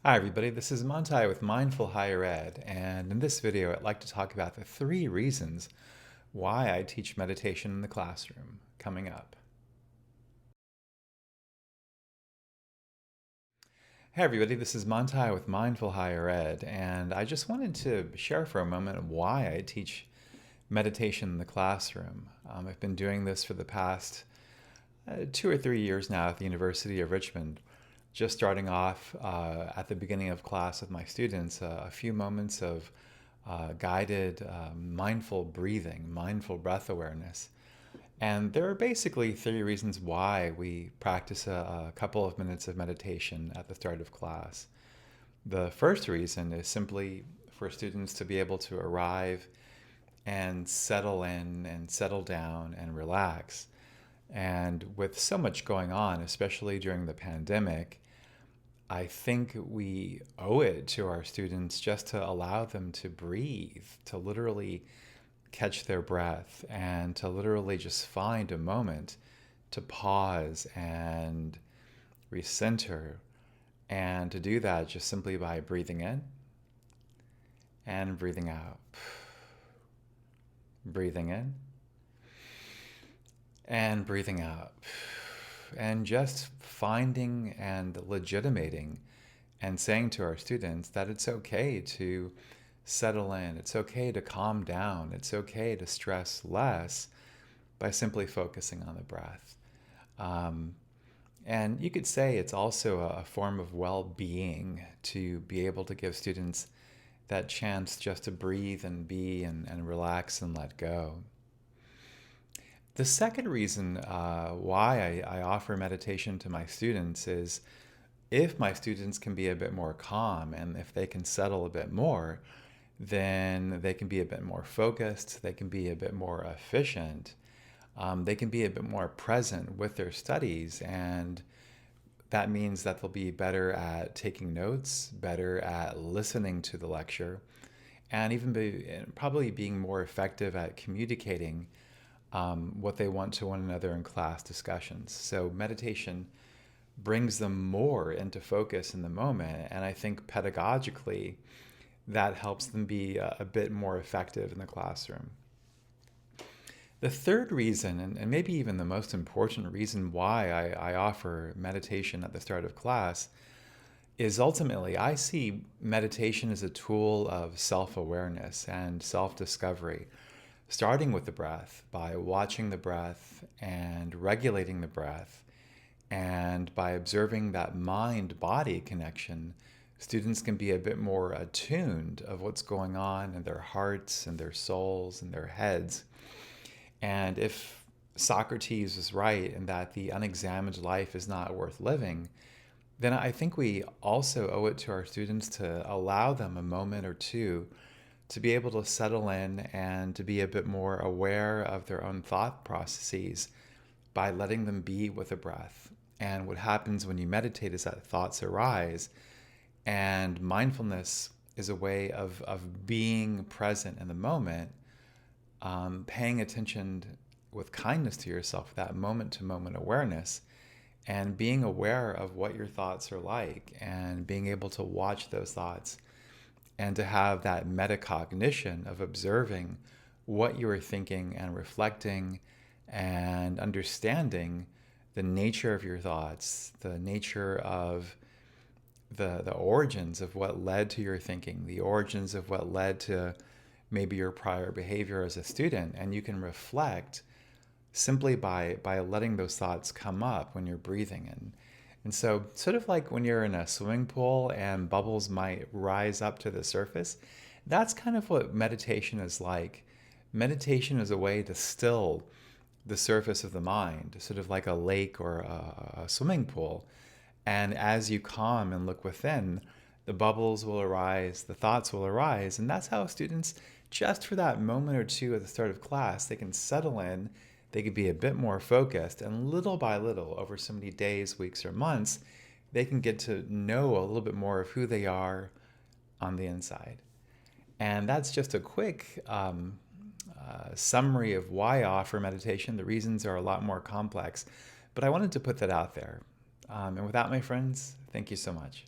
Hi everybody, this is Monty with Mindful Higher Ed, and in this video I'd like to talk about the 3 reasons why I teach meditation in the classroom coming up. Hey everybody, this is Monty with Mindful Higher Ed, and I just wanted to share for a moment why I teach meditation in the classroom. I've been doing this for the past 2 or 3 years now at the University of Richmond. Just starting off at the beginning of class with my students, a few moments of guided mindful breathing, mindful breath awareness. And there are basically 3 reasons why we practice a couple of minutes of meditation at the start of class. The first reason is simply for students to be able to arrive and settle in and settle down and relax. And with so much going on, especially during the pandemic, I think we owe it to our students just to allow them to breathe, to literally catch their breath, and to literally just find a moment to pause and recenter. And to do that just simply by breathing in and breathing out. Breathing in and breathing out. And just finding and legitimating and saying to our students that it's okay to settle in, it's okay to calm down, it's okay to stress less by simply focusing on the breath. And you could say it's also a form of well-being to be able to give students that chance just to breathe and be and relax and let go. The second reason why I offer meditation to my students is if my students can be a bit more calm and if they can settle a bit more, then they can be a bit more focused, they can be a bit more efficient, they can be a bit more present with their studies, and that means that they'll be better at taking notes, better at listening to the lecture, and even probably being more effective at communicating what they want to one another in class discussions. So meditation brings them more into focus in the moment, and I think pedagogically that helps them be a bit more effective in the classroom. The third reason, and maybe even the most important reason why I offer meditation at the start of class, is ultimately I see meditation as a tool of self-awareness and self-discovery, starting with the breath, by watching the breath and regulating the breath, and by observing that mind-body connection, students can be a bit more attuned of what's going on in their hearts and their souls and their heads. And if Socrates was right in that the unexamined life is not worth living, then I think we also owe it to our students to allow them a moment or two to be able to settle in and to be a bit more aware of their own thought processes by letting them be with the breath. And what happens when you meditate is that thoughts arise, and mindfulness is a way of being present in the moment, paying attention with kindness to yourself, that moment-to-moment awareness, and being aware of what your thoughts are like, and being able to watch those thoughts, and to have that metacognition of observing what you are thinking and reflecting and understanding the nature of your thoughts, the nature of the origins of what led to your thinking, the origins of what led to maybe your prior behavior as a student. And you can reflect simply by letting those thoughts come up when you're breathing. And so sort of like when you're in a swimming pool and bubbles might rise up to the surface, that's kind of what meditation is like. Meditation is a way to still the surface of the mind, sort of like a lake or a swimming pool. And as you calm and look within, the bubbles will arise, the thoughts will arise, and that's how students, just for that moment or two at the start of class, they can settle in, they could be a bit more focused, and little by little, over so many days, weeks, or months, they can get to know a little bit more of who they are on the inside. And that's just a quick summary of why I offer meditation. The reasons are a lot more complex, but I wanted to put that out there. And with that, my friends, thank you so much.